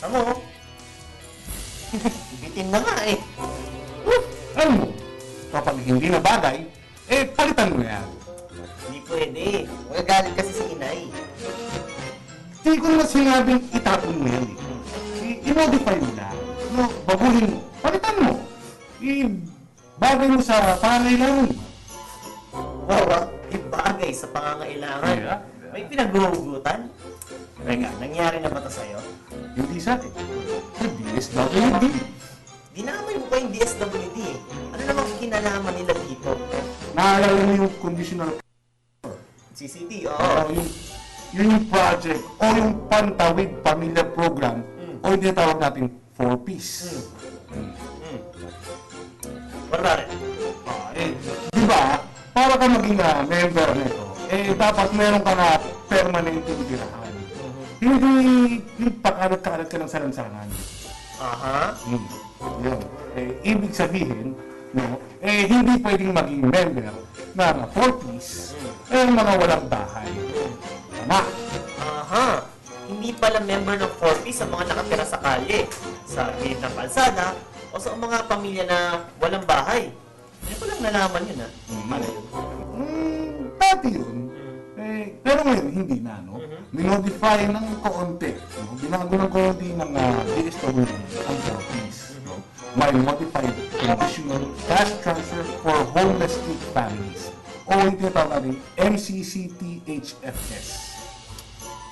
Tamo. Bitin na nga eh. Alam mo, kapag hindi na bagay, palitan mo yan. Hindi pwede. Magagalit kasi si inay. Hindi ko naman sinabing itapon mo yan eh. I-modify mo na. No, baguhin mo. Palitan mo. I-bagay mo sa pangangailangan mo. Wow, ibagay sa pangangailangan. Yeah. May pinaghuhugutan? Teka, nangyari na ba ito sa'yo? Hindi sa akin. Sa DSWD. Dinamay mo pa yung DSWD eh. Ano namang kinalaman nila dito? Naalala mo yung conditional CCD, oo. yun yung project o yung Pantawid Pamilya Program o yung tinatawag natin 4Ps. Wala rin. Di ba, para ka maging member nito, dapat meron ka na permanenteng tirahan. Hindi yung pakalat-kalat ka ng salansangan. Aha. Yun. Ibig sabihin, no, hindi pwedeng maging member ng 4Ps mga walang bahay. Tama. Aha. Hindi pala member ng 4P sa mga nakatira sa kalye, sa gilid ng kalsada, o sa mga pamilya na walang bahay. Hindi ko lang nalaman yun, ha? Paano yun? Dati yun. Pero ngayon, hindi na, no? Minodify ng kaunti. No? Binago ng kaunti ng DSWD ang 4Ps. No? May modified conditional cash transfer for homeless street families. O yung tinatawag natin MCCTHFS.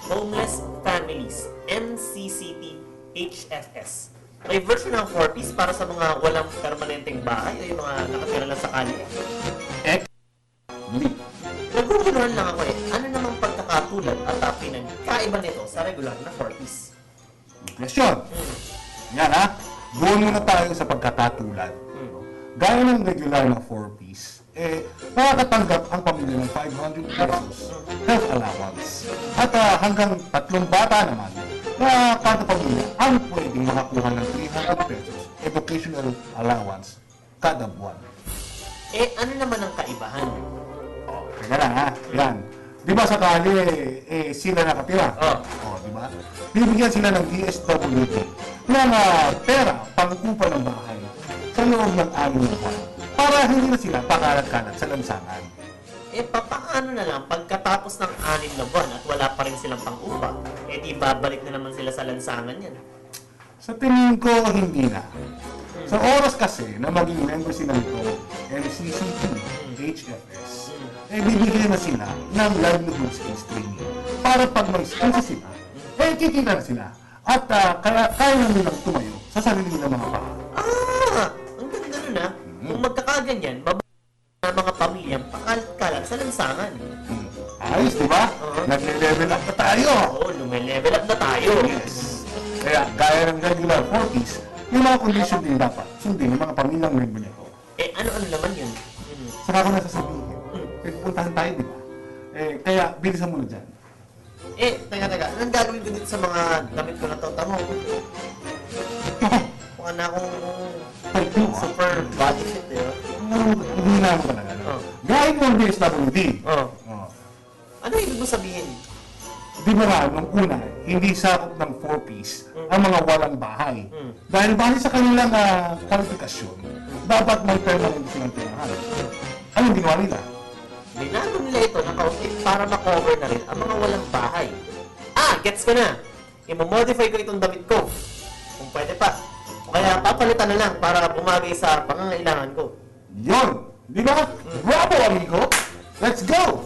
Homeless Families, MCCT-HFS. May version ng 4Ps para sa mga walang permanenteng bahay o yung mga nakatira lang sa kalye. Naguguluhan lang ako eh. Ano namang pagkakatulad at pinagkaiba nito sa regular na 4Ps? Question. Yan ha. Doon muna tayo sa pagkakatulad. Gaya ng regular na 4Ps, nakakatanggap ang pamilya ng 500 pesos health allowance. At hanggang 3 bata naman na kada pamilya ang pwedeng makakuha ng 300 pesos educational allowance kada buwan. Ano naman ang kaibahan? Teka lang ha. Yan. Di ba sa kali, sila nakatira? Di ba? Bibigyan sila ng DSWD ng pera pang-upa ng bahay sa loob ng 6 na buwan para hindi na sila pakalat-kalat sa lansangan. Paano na lang pagkatapos ng 6 na buwan at wala pa rin silang pang-upa? Di babalik na naman sila sa lansangan yan. Sa tingin ko, hindi na. Sa oras kasi na maging member sila nito, MCCT, HFS, bibigyan na sila ng livelihood skills training para pag may skills sila, kikita na sila at kaya na nilang tumayo sa sarili nilang mga paa. Ang ganda nun ha. Kung magkakaganyan, na mga pamilyang pakalat-kalat sa lansangan. Ayos, di ba? Nagle-level up na tayo. Oo, lume-level up na tayo. Yes. Kaya, gaya ng regular 4Ps, yung mga condition din dapat sundin ng mga pamilyang member nito. Ano-ano naman yun? Saka ko na sasabihin. Puntahan tayo, di ba? Kaya, bilisan mo na dyan. Teka. Anong gagawin ko dito sa mga damit ko na to? Tamo. Mukha na akong super body fit eh. Hindi na ako talaga. Gaya mo ang DSWD. Ano ibig mo sabihin? Di ba nga, nung una, hindi sakop ng 4Ps ang mga walang bahay. Dahil base sa kanilang kwalifikasyon, dapat may permanent silang tirahan. Anong ginawa nila? Binago nila ito ng kaunti para ma-cover na rin ang mga walang bahay. Gets ko na! I-modify ko itong damit ko. Kung pwede pa. O kaya papalitan na lang para bumagay sa pangangailangan ko. Yon! Di ba? Bravo, amigo! Let's go!